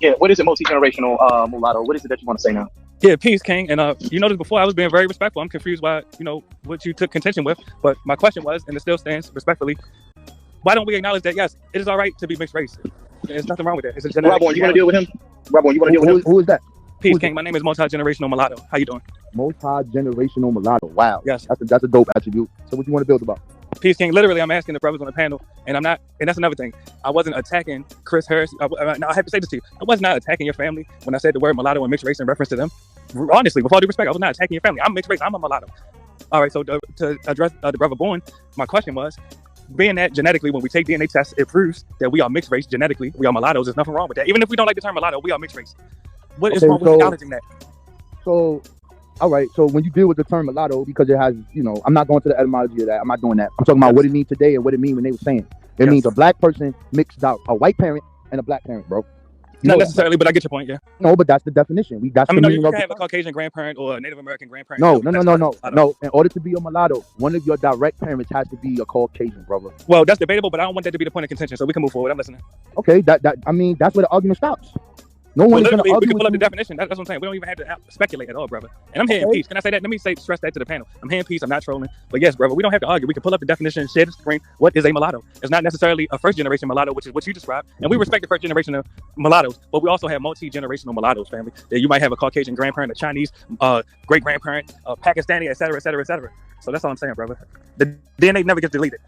Yeah, what is it, multi-generational mulatto? What is it that you want to say now? Yeah, peace, King. And you noticed before I was being very respectful. I'm confused why, what you took contention with. But my question was, and it still stands respectfully, why don't we acknowledge that, yes, it is all right to be mixed race? There's nothing wrong with that. It's a genetic. Rob, you want to deal with him? Rob, you want to deal with him? Who is that? Peace, King. My name is Multigenerational Mulatto. How you doing? Multi-generational mulatto. Wow. Yes. That's a dope attribute. So what you want to build about? Peace, King. Literally, I'm asking the brothers on the panel, and I'm not, and that's another thing. I wasn't attacking Chris Harris. I have to say this to you. I was not attacking your family when I said the word mulatto and mixed race in reference to them. Honestly, with all due respect, I was not attacking your family. I'm mixed race. I'm a mulatto. All right, so to address the brother Bourne, my question was, being that genetically, when we take DNA tests, it proves that we are mixed race genetically. We are mulattoes. There's nothing wrong with that. Even if we don't like the term mulatto, we are mixed race. What is wrong with acknowledging that? So, all right. So when you deal with the term mulatto, because it has, I'm not going to the etymology of that. I'm not doing that. I'm talking about what it means today and what it means when they were saying. It means a black person mixed out a white parent and a black parent, bro. Not necessarily, but I get your point, yeah. No, but that's the definition. You can have a Caucasian grandparent or a Native American grandparent. No. In order to be a mulatto, one of your direct parents has to be a Caucasian, brother. Well, that's debatable, but I don't want that to be the point of contention, so we can move forward. I'm listening. Okay, that's where the argument stops. No one is going to argue. We can pull up the definition. That's what I'm saying. We don't even have to speculate at all, brother. And I'm here in peace. Can I say that? Let me stress that to the panel. I'm here in peace. I'm not trolling. But yes, brother, we don't have to argue. We can pull up the definition and share the screen. What is a mulatto? It's not necessarily a first generation mulatto, which is what you described. And we respect the first generation of mulattoes, but we also have multi-generational mulattoes, family. That you might have a Caucasian grandparent, a Chinese great grandparent, a Pakistani, et cetera, et cetera, et cetera. So that's all I'm saying, brother. The DNA never gets deleted.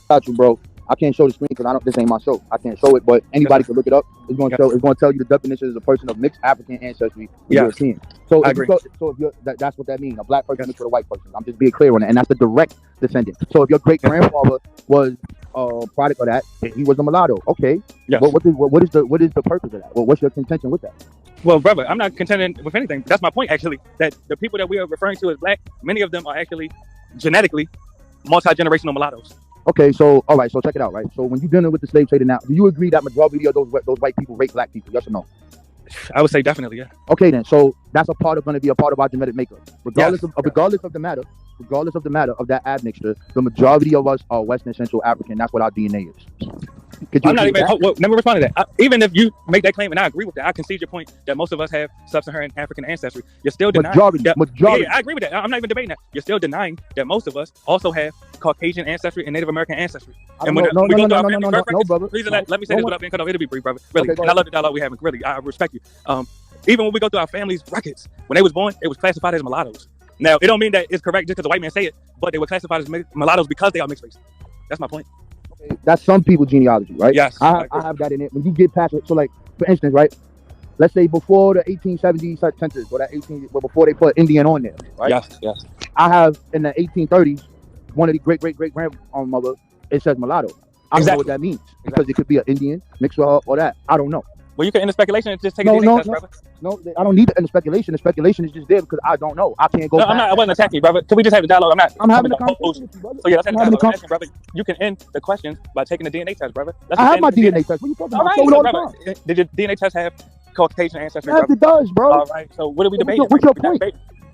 Got you, bro. I can't show the screen because this ain't my show. I can't show it, but anybody can look it up. It's going to tell you the definition is a person of mixed African ancestry with European. So I agree. That's what that means. A black person mixed with a white person. I'm just being clear on it, and that's the direct descendant. So if your great grandfather was a product of that, he was a mulatto. Okay. Yes. What is the purpose of that? Well, what's your contention with that? Well, brother, I'm not contending with anything. That's my point, actually. That the people that we are referring to as black, many of them are actually genetically multi-generational mulattoes. Okay, so all right, so check it out, right? So when you're dealing with the slave trader now, do you agree that majority of those white people rape black people? Yes or no? I would say definitely, yeah. going to be a part of our genetic makeup, regardless of the matter of that admixture. The majority of us are Western Central African. That's what our DNA is. I'm not even. Let me respond to that. Even if you make that claim, and I agree with that, I concede your point that most of us have sub-Saharan African ancestry. You're still denying majority. Yeah, I agree with that. I'm not even debating that. You're still denying that most of us also have Caucasian ancestry and Native American ancestry. And when we go through our family birth records, let me say this without being cut off. It'll be brief, brother. Really, and I love the dialogue we have. Really, I respect you. Even when we go through our family's records, when they was born, it was classified as mulattoes. Now, it don't mean that it's correct just because the white man say it, but they were classified as mulattoes because they are mixed race. That's my point. That's some people's genealogy, right? Yes. I have that in it. When you get past it, so like, for instance, right? Let's say before the 1870s census or before they put Indian on there, right? Yes. I have in the 1830s, one of the great grandmother, it says mulatto. I don't know what that means because it could be an Indian mixed with her or that. I don't know. Well, you can end the speculation and just take a DNA test, brother. No, I don't need to end the speculation. The speculation is just there because I don't know. I can't go. I wasn't attacking you, brother. Can we just have a dialogue? I'm having a conversation with you, brother. So yeah, let's have a dialogue. I'm asking, brother. You can end the questions by taking a DNA test, brother. I have my DNA test. What are you talking about? All right, brother. Did your DNA test have Caucasian ancestry? Yes, it does, bro. All right. So what are we debating? What's your point?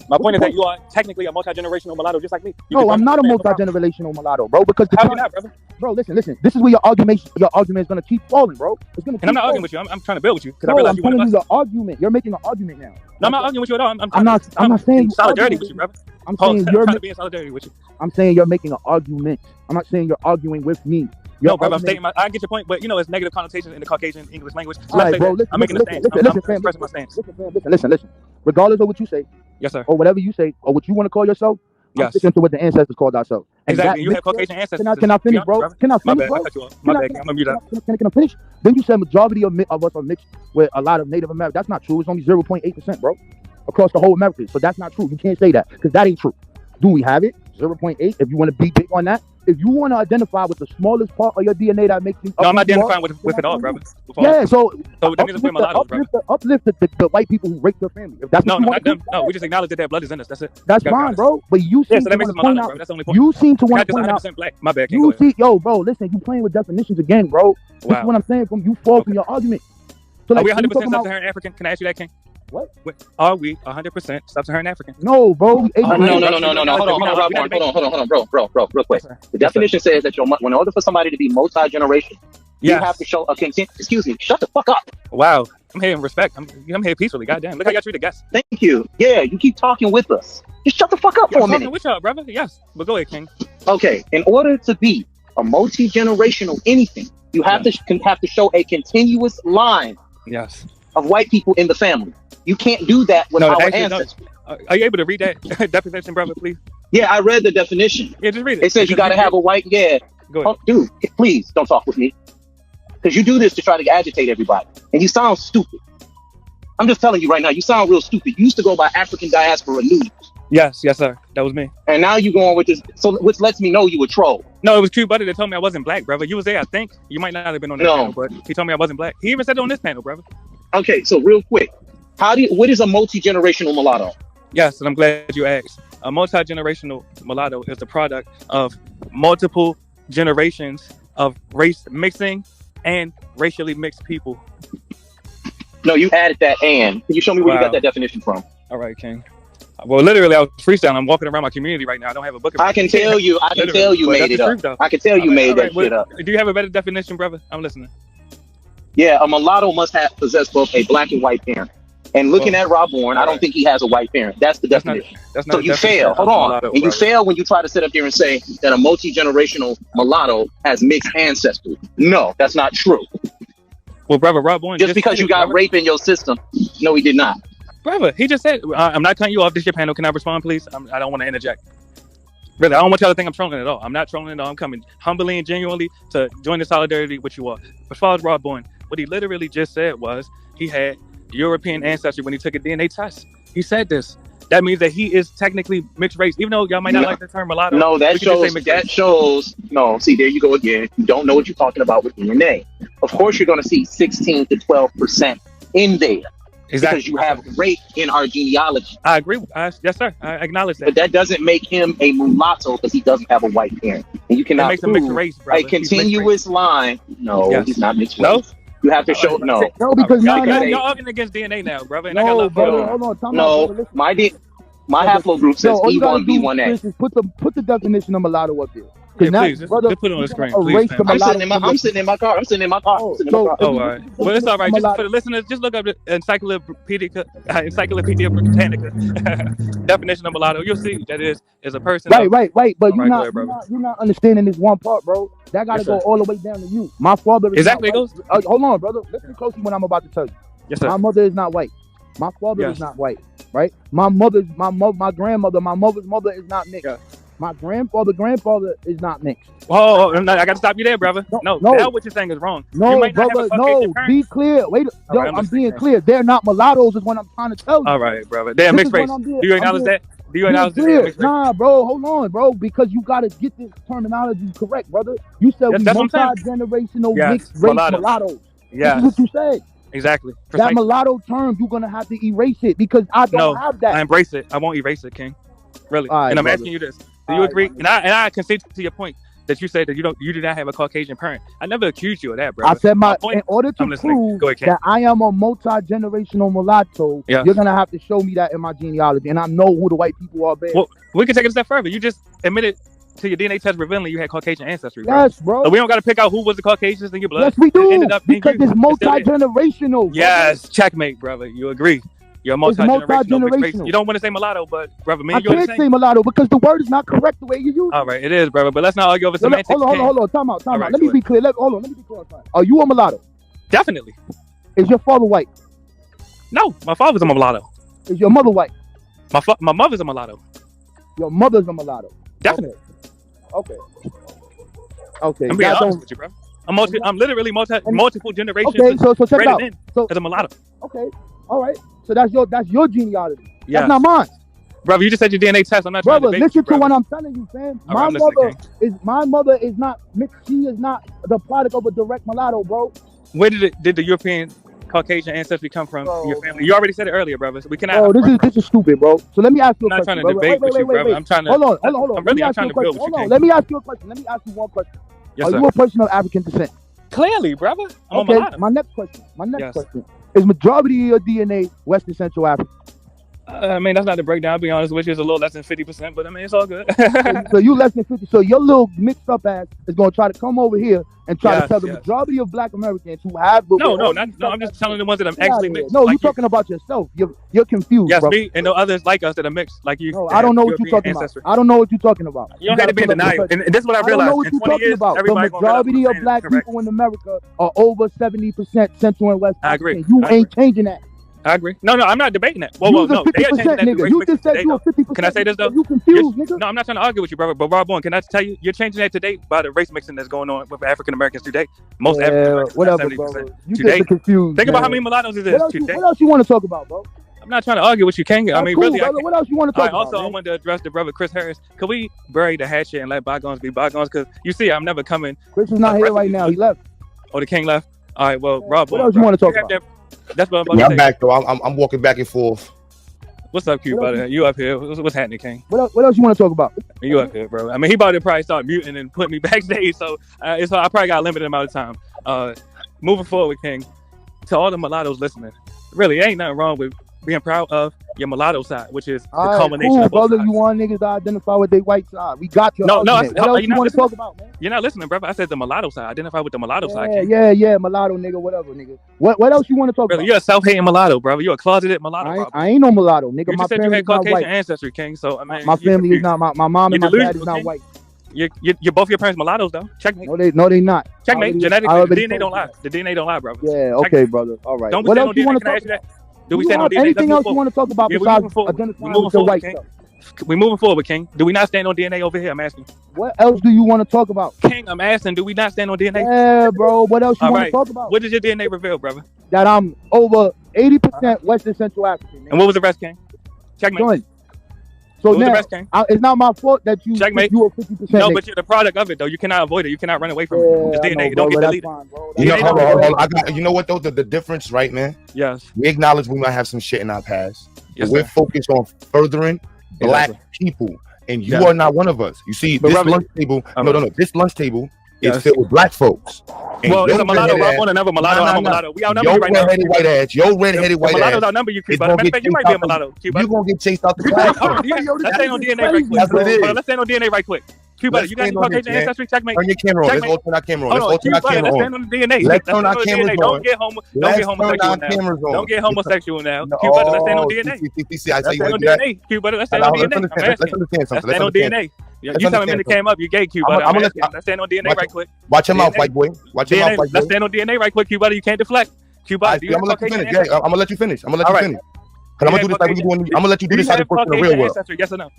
My point is that you are technically a multi-generational mulatto just like me. No, I'm not a multi-generational mulatto, bro. Because how are you not, brother? Bro, listen. This is where your argument is gonna keep falling, bro. It's gonna. And I'm not arguing with you. I'm trying to build with you. No, I'm telling you the argument. You're making an argument now. No, I'm not arguing with you at all. I'm not saying solidarity with you, brother. I'm saying you're trying to be in solidarity with you. I'm saying you're making an argument. I'm not saying you're arguing with me. No, brother, I'm stating I get your point, but it's negative connotations in the Caucasian English language. So right, bro, I'm making a stance. I'm expressing my stance. Listen. Regardless of what you say, yes, sir, or whatever you say, or what you want to call yourself, I'm sticking to what the ancestors called ourselves. Exactly. You have Caucasian ancestors. Can I finish, bro? Can I finish, bro? My bad. I'm gonna mute up. Can I finish? Then you said majority of us are mixed with a lot of Native Americans. That's not true. It's only 0.8%, bro, across the whole America. So that's not true. You can't say that because that ain't true. Do we have it? 0.8. If you want to be big on that. If you want to identify with the smallest part of your DNA that makes you... No, I'm not identifying with it all, brother. Yeah, so uplift the white people who rape their family. If that's no, we just acknowledge that their blood is in us. That's it. That's fine, bro. But you seem to want to point out... That's the only point. You seem to want to point out... Black. My bad. Yo, bro, listen, you playing with definitions again, bro. This is what I'm saying. You fall from your argument. So, are we 100% sub-Saharan African? Can I ask you that, King? What? Are we 100% sub-Saharan African? No, bro. No. Hold on, bro. Real quick. The definition says that in order for somebody to be multi-generational, You have to show a excuse me, shut the fuck up. Wow. I'm here in respect. I'm here peacefully. Goddamn. Look how y'all treat the guests. Thank you. Yeah, you keep talking with us. Just shut the fuck up for a minute. With y'all, brother. Yes. But go ahead, King. Okay. In order to be a multi-generational anything, you have to show a continuous line of white people in the family. You can't do that with our ancestors. Are you able to read that definition, brother, please? Yeah, I read the definition. Yeah, just read it. It says you got to have a white. Yeah. Go ahead. Dude, please don't talk with me. Because you do this to try to agitate everybody. And you sound stupid. I'm just telling you right now, you sound real stupid. You used to go by African Diaspora News. Yes, sir. That was me. And now you're going with this, so which lets me know you were troll. No, it was Q Buddy that told me I wasn't black, brother. You was there, I think. You might not have been on that panel, but he told me I wasn't black. He even said it on this panel, brother. Okay, so real quick, what is a multi-generational mulatto? Yes, and I'm glad you asked. A multi-generational mulatto is the product of multiple generations of race mixing and racially mixed people. No, you added that and. Can you show me where you got that definition from? All right, King. Well, literally, I was freestyling. I'm walking around my community right now. I don't have a book. I can tell you made it up. I can tell you made that shit up. Do you have a better definition, brother? I'm listening. Yeah, a mulatto must possess both a black and white parent. And looking at Rob Bourne, I don't think he has a white parent. That's the definition. So you fail. Hold on. Mulatto, and you fail when you try to sit up here and say that a multi-generational mulatto has mixed ancestry. No, that's not true. Well, brother, Rob Bourne just because you got rape in your system. No, he did not. Brother, he just said, I'm not cutting you off. This is your panel. Can I respond, please? I don't want to interject. Really, I don't want y'all to think I'm trolling at all. I'm not trolling at all. I'm coming humbly and genuinely to join the solidarity with you all. As far as Rob Bourne, what he literally just said was he had European ancestry when he took a DNA test. He said this. That means that he is technically mixed race, even though y'all might not like the term mulatto. No, that shows. No, see, there you go again. You don't know what you're talking about with DNA. Of course, you're going to see 16 to 12% in there. Exactly. Because you have rape in our genealogy. I agree. Yes, sir. I acknowledge that. But that doesn't make him a mulatto because he doesn't have a white parent. And you cannot prove mixed race, a continuous line. No, he's not mixed race. No? You have to show no because y'all arguing against DNA now, brother. And no, brother, hold on. No, my haplogroup says E1, B1A. Put the definition of mulatto up there. Yeah, please, just put it on the screen, please. I'm sitting in my car. Oh, all right. Well, it's all right. Just for the listeners, just look up the Encyclopedia Britannica definition of mulatto. You'll see that is a person. Right. But you're not understanding this one part, bro. That got to go all the way down to you. My father is exactly not white. Hold on, brother. Listen closely what I'm about to tell you. Yes, sir. My mother is not white. My father is not white. Right? My grandmother, my mother's mother is not mixed. Yeah. My grandfather is not mixed. Oh, I got to stop you there, brother. No. Now what you're saying is wrong. No, brother, no. Be clear. Wait, right, I'm being clear. They're not mulattoes is what I'm trying to tell you. All right, brother. They're mixed race. Do you acknowledge that? Do you acknowledge that? Nah, bro. Hold on, bro. Because you got to get this terminology correct, brother. You said we multi-generational mixed race mulattoes. Yeah. This is what you said. Exactly. That mulatto term, you're going to have to erase it because I don't have that. I embrace it. I won't erase it, King. Really. Right, and I'm asking you this. Do you agree? And I concede to your point that you said that you do not have a Caucasian parent. I never accused you of that, bro. I said in order to prove that I am a multi-generational mulatto, you're gonna have to show me that in my genealogy, and I know who the white people are. Well, we can take it a step further. You just admitted to your DNA test revealing you had Caucasian ancestry, bro. Yes, bro. So we don't got to pick out who was the Caucasians in your blood. Yes, we do. Because it's multi-generational. Yes, checkmate, brother. You agree? You're a multi-generational. You don't want to say mulatto, but brother, I can't say mulatto because the word is not correct the way you use it. All right, it is, brother. But let's not argue over semantics. Hold on. Time out. Let me be clear. Let me be clear. Are you a mulatto? Definitely. Is your father white? No, my father's a mulatto. Is your mother white? My mother's a mulatto. Your mother's a mulatto. Definitely. Okay. I'm being honest with you, bro. I'm literally multiple generations. Okay, so check it out. So as a mulatto. Okay. All right. So that's your genealogy. Yes. That's not mine. Brother, you just said your DNA test. I'm not trying to debate listen you, to what I'm telling you, fam. My mother is not mixed. She is not the product of a direct mulatto, bro. Where did the European Caucasian ancestry come from? Your family. You already said it earlier, brother. So we cannot. Oh, this is stupid, bro. So let me ask you a question. I'm not trying to debate with you, brother. I'm trying to. Hold on. I'm trying to build with you. Let me ask you a question. Let me ask you one question. Yes, sir. Are you a person of African descent? Clearly, brother. Okay. My next question. Is majority of your DNA Western Central African? I mean, that's not the breakdown. I'll be honest with you, it's a little less than 50%, but I mean, it's all good. So you less than 50. So your little mixed up ass is going to try to come over here and try to tell the majority of Black Americans who have. No, I'm just telling the ones that I'm actually mixed. No, you're talking about yourself. You're confused. Yes, bro. Me and the others like us that are mixed, like you. No, I don't know what you're talking about. I don't know what you're talking about. You don't have to be in denial. And this is what I realized. I don't know what you're talking about. The majority of Black people in America are over 70% Central and West. I agree. You ain't changing that. I agree. No, I'm not debating that. Whoa, no. They are changing that. Nigga. You just said you were 50%. Can I say this, though? You confused, nigga. No, I'm not trying to argue with you, brother. But Rob Bowen, can I tell you, you're changing that today by the race mixing that's going on with African Americans today. Most African Americans, whatever, 70%. Bro. You today. Just confused. Think about how many mulattoes it is today. What else you want to talk about, bro? I'm not trying to argue with you, King. I mean, cool, really. What else you want to talk about? Also, I wanted to address the brother Chris Harris. Could we bury the hatchet and let bygones be bygones? Because you see, I'm never coming. Chris is not here right now. He left. Oh, the King left. All right. Well, Rob. What else you want to talk about? That's what I'm about to say. I'm back though. I'm walking back and forth. What's up, Q, brother? You up here? What's happening, King? What else you want to talk about? You up here, bro? I mean, he about to probably start muting and put me backstage, so I probably got a limited amount of time. Moving forward, King, to all the mulattoes listening, really, ain't nothing wrong with being proud of your mulatto side, which is the culmination of both brother, sides. You want niggas to identify with their white side. We got your what else you want to talk about, man? You're not listening, brother. I said the mulatto side. Identify with the mulatto side, King. Yeah, mulatto, nigga, whatever, nigga. What else you want to talk about? You're a self-hating mulatto, brother. You're a closeted mulatto. I ain't no mulatto, nigga. You just said you had Caucasian ancestry, King, so I mean... My family is not, my mom and my dad is not white. You're both your parents mulattoes, though. Checkmate. No, they not. Checkmate. Genetically, the DNA don't lie. The DNA don't lie, brother. Yeah, okay, brother. All right. What else you want to talk about? Do we stand on DNA? Anything else you want to talk about besides identifying with the white stuff? We moving forward, King. Do we not stand on DNA over here? I'm asking. What else do you want to talk about? King, I'm asking, do we not stand on DNA? Yeah, bro. What else you want to talk about? What does your DNA reveal, brother? That I'm over 80% Western Central African. And what was the rest, King? Checkmate. So now, it's not my fault that you are 50%. No, but you're the product of it, though. You cannot avoid it. You cannot run away from it. It's DNA. You don't get deleted. You know what, though? The difference, right, man? Yes. We acknowledge we might have some shit in our past. Yes, we're focused on furthering Black people. And you are not one of us. You see, this lunch table, this lunch table is filled with Black folks. Well, it's a mulatto. I want another mulatto. I'm a mulatto. We outnumber you right now. Your red-headed white ass. Mulattoes outnumber you, Cuba. Matter of fact, you might be a mulatto, Cuba. You're going to get chased out the class. Let's stay on DNA right quick. That's what it is. Let's stay on DNA right quick. Cuba, you got any Caucasian ancestry? Checkmate. Turn your camera on. Let's all turn our camera on. Let's stand on the DNA. Let's turn our cameras on. Don't get homosexual now. Don't get homosexual now. Cuba, let's stand on DNA. See, I tell you what, Cuba, let's stand on DNA. Let's understand something. Let's stand on DNA. You telling me to came up, you gay, Cuba. Let's stand on DNA right quick. Watch your mouth, white boy. Watch your mouth, white boy. Let's stand on DNA right quick, Cuba. You can't deflect. Cuba, I'm gonna let you finish. I'm gonna let you finish. I'm gonna do this like we doing. I'm gonna let you do this like in the real world. Yes or no?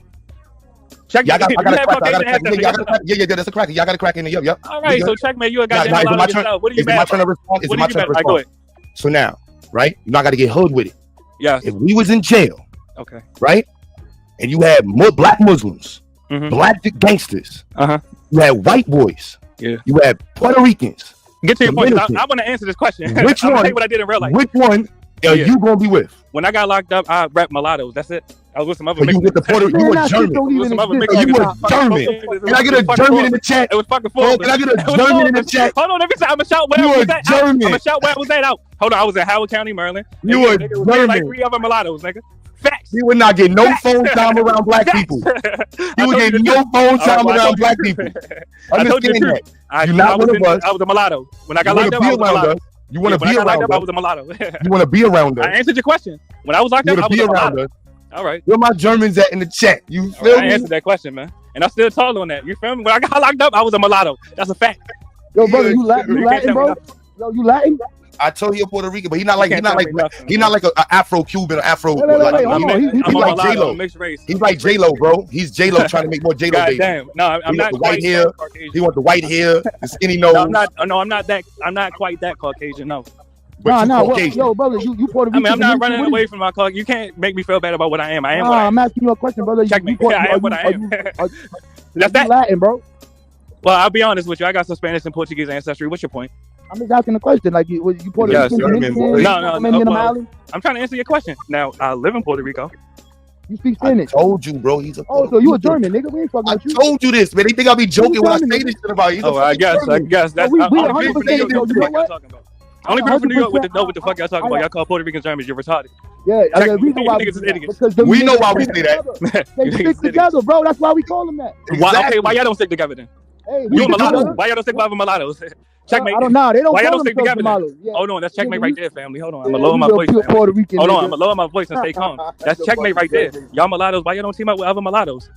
Check. I got a crack. Yeah, that's a crack. Y'all got a crack in the yep. All right, so checkmate. You got yourself. What are you mad about? It's my turn to respond. It's my turn to respond. So now, right? You not got to get hood with it. Yeah. If we was in jail, okay, right, and you had more Black Muslims, Black gangsters, you had white boys, you had Puerto Ricans. Get to your point. I want to answer this question. Which one? What I didn't realize. Which one are you gonna be with? When I got locked up, I rap mulattoes. That's it. I was with some other. You with the Puerto? You were German. You were German. Can I get a German in the chat? It was fucking full. Can I get a German in the chat? Hold on, every time I'm gonna shout where I was at. I'm gonna shout where I was at out. Hold on, I was in Howard County, Maryland. You were German. Like 3 other mulattoes, nigga. Facts. You would not get no phone time around Black people. You would get no phone time around Black people. Understand that. You're not one of us. I was a mulatto. When I got locked up, I was a mulatto. You want to be around us. I was a mulatto. You want to be around us. I answered your question. When I was locked up, I was a mulatto. All right. Where my Germans at in the chat? You feel me? I answered that question, man. And I still tall on that. You feel me? When I got locked up, I was a mulatto. That's a fact. Yo, brother, you Latin, bro? Yo, you Latin? I told you you're Puerto Rican, but he's not like an Afro-Cuban or Afro. He's like J-Lo. He's like J-Lo, bro. He's J-Lo trying to make more J-Lo baby. Damn. No, I'm not the white hair. He want the white hair, the skinny nose. I'm not quite that Caucasian, no. Yo, brother, you Puerto Rican. I mean, I'm not running away from my Caucasian. You can't make me feel bad about what I am. I am what I am. I'm asking you a question, brother. Check me. I am what I am. That's that Latin, bro. Well, I'll be honest with you. I got some Spanish and Portuguese ancestry. What's your point? I'm just asking the question. Like, you Puerto Rican? No. I'm trying to answer your question. Now, I live in Puerto Rico. You speak Spanish. I told you, bro. He's a. Oh, so you a German, nigga? We ain't fucking with you. I told you this, man. They think I'll be joking when I say this shit about you. I guess. That's we 100%. Only people from New York would know what the fuck y'all talking about. Y'all call Puerto Ricans Germans. You're retarded. Yeah, the reason why because we know why we say that. They stick together, bro. That's why we call them that. Exactly. Why y'all don't stick together then? Hey, you mulatto. Why y'all don't stick with other mulattoes? Checkmate. I don't know. They don't. Why y'all don't stick together? Yeah. Hold on, that's checkmate right there, family. Hold on, I'm gonna lower my voice. Hold on, I'm gonna lower my voice and stay calm. That's checkmate right there. Y'all mulattoes. Why y'all don't team up with other mulattoes?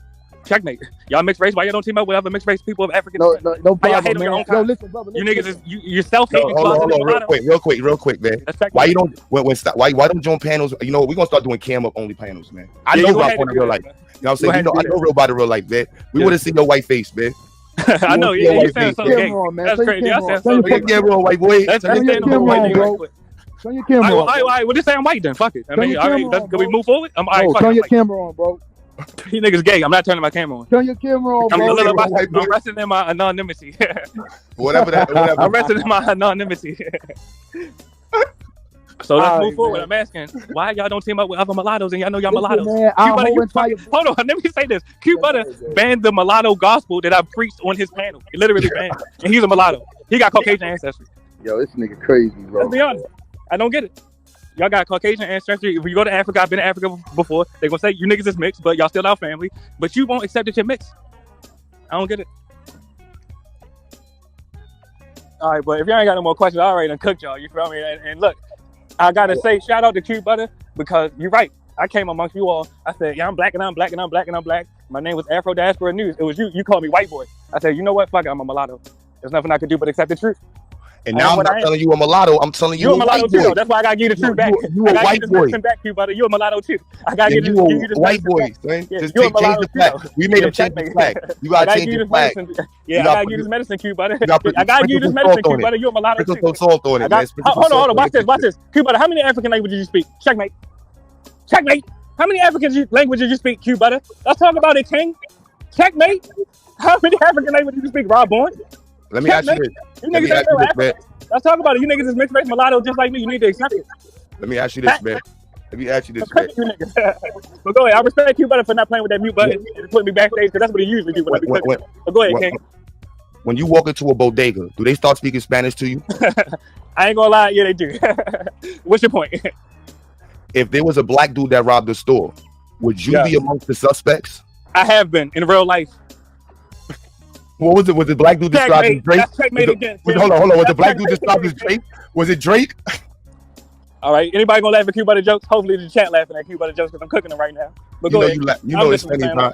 Checkmate. Y'all mixed race. Why y'all don't team up with other mixed race people of African? No problem, y'all hate on your own kind? Listen, brother, you niggas is you self-hating. Hold on, real quick, man. Why you don't why don't join panels? You know, we're gonna start doing cam up only panels, man. I know about in real life. You know what I'm saying? I know real about it real life, man. We want to see your white face, man. I know, you sound so gay. That's crazy. I sound so gay. Camera on, white boy. That's understandable, white bro. Turn your camera on. All right, well, just say I'm white then. Fuck it. I mean, all right, can we move forward? I'm all right. Turn your camera on, bro. You niggas gay. I'm not turning my camera on. Turn your camera on, bro. I'm resting in my anonymity. Whatever. I'm resting in my anonymity. So let's move forward. Man. I'm asking, why y'all don't team up with other mulattoes and y'all know y'all mulattoes? Hold on, let me say this. Q Butter banned the mulatto gospel that I preached on his panel. He literally banned it. And he's a mulatto. He got Caucasian ancestry. Yo, this nigga crazy, bro. Let's be honest. I don't get it. Y'all got Caucasian ancestry. If you go to Africa, I've been to Africa before, they're going to say you niggas is mixed, but y'all still our family. But you won't accept that you're mixed. I don't get it. All right, but if y'all ain't got no more questions, I already done cooked y'all. You feel me? And look, I got to say shout out to Q Butter because you're right. I came amongst you all. I said, yeah, I'm black and I'm black and I'm black and I'm black. My name was AFRODIASPORANEWS. It was you. You called me white boy. I said, you know what? Fuck it. I'm a mulatto. There's nothing I could do but accept the truth. And now I'm not telling you a mulatto. I'm telling you a mulatto too. That's why I gotta give you the truth back. You a white boy. Back, you buddy. You a mulatto too. I gotta give you the white boy. Just change the flag. We made him change the flag. You gotta change the flag. Yeah, I gotta give you this medicine, Q Butter. I gotta give you this medicine, Q Butter. You a mulatto too. Salt on it, man. Hold on. Watch this. Q Butter. How many African languages you speak? Checkmate. How many African languages you speak, Q Butter? Let's talk about it, King. Checkmate. How many African languages you speak, Rob Bourne? Let me ask you this. You niggas ain't real African. Let's talk about it. You niggas is mixed race mulatto just like me. You need to accept it. Let me ask you this, man. Man. But go ahead. I respect you, Butter, for not playing with that mute button and putting me backstage because that's what he usually do when I be cooking. But go ahead, King. When you walk into a bodega, do they start speaking Spanish to you? I ain't gonna lie. Yeah, they do. What's your point? If there was a black dude that robbed the store, would you be amongst the suspects? I have been in real life. What was it? Was it black dude described as Drake? Hold on. Was the black dude described as Drake? Was it Drake? All right. Anybody gonna laugh at Q Butter jokes? Hopefully the chat laughing at Q Butter jokes because I'm cooking them right now. But go ahead. You know it's funny, huh?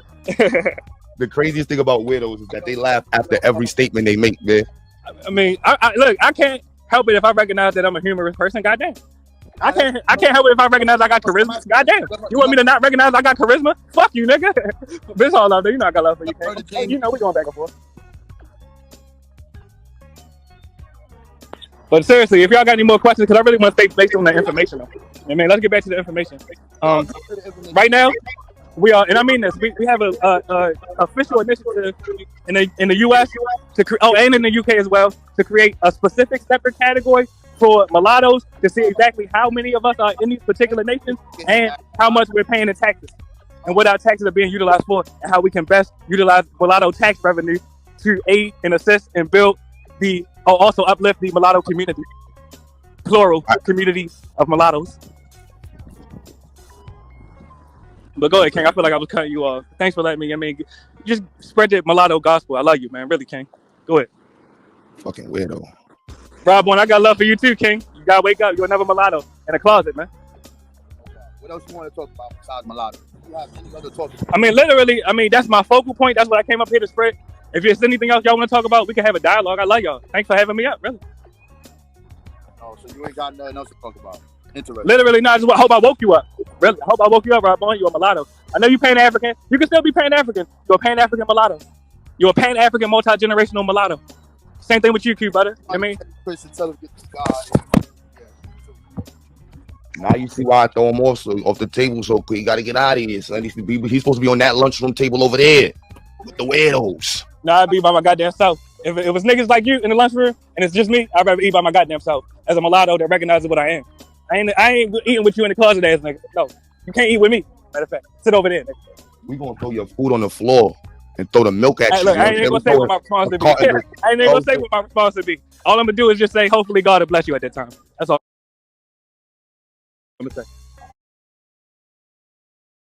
The craziest thing about weirdos is that they laugh after every statement they make, man. I mean, look, I can't help it if I recognize that I'm a humorous person. Goddamn. I can't help it if I recognize I got charisma. Goddamn. You want me to not recognize I got charisma? Fuck you, nigga. This all out there. You know I got love for you, King. You know we going back and forth. But seriously, if y'all got any more questions, because I really want to stay based on the information, though. I mean, let's get back to the information. Right now, we are, and I mean this, we have a official initiative in the U.S. and in the U.K. as well to create a specific separate category for mulattoes to see exactly how many of us are in these particular nations and how much we're paying in taxes and what our taxes are being utilized for and how we can best utilize mulatto tax revenue to aid and assist and build also uplift the mulatto community, plural communities of mulattoes. But go ahead, King. I feel like I was cutting you off. Thanks for letting me. I mean, just spread the mulatto gospel. I love you, man. Really, King. Go ahead. Fucking weirdo. Rob, I got love for you too, King. You gotta wake up. You're another mulatto in a closet, man. What else you want to talk about besides mulatto? You have any other talk? I mean, literally, that's my focal point. That's what I came up here to spread. If there's anything else y'all want to talk about, we can have a dialogue. I love y'all. Thanks for having me up, really. Oh, so you ain't got nothing else to talk about? Interesting. Literally, I hope I woke you up. Really, I hope I woke you up, Rob. You're a mulatto. I know you Pan-African. You can still be Pan-African. You're a Pan-African mulatto. You're a Pan-African multi-generational mulatto. Same thing with you, Q Butter. I mean, now you see why I throw him off the table so quick. You got to get out of here, son. He's supposed to be on that lunchroom table over there with the weirdos. Nah, I'd be by my goddamn self. If it was niggas like you in the lunchroom and it's just me, I'd rather eat by my goddamn self as a mulatto that recognizes what I am. I ain't eating with you in the closet ass nigga. No, you can't eat with me. Matter of fact, sit over there, nigga. We gonna throw your food on the floor and throw the milk at you. Look, I ain't gonna say what my response to be. I ain't gonna say what my response to be. All I'm gonna do is just say, hopefully God will bless you at that time. That's all I'm gonna say.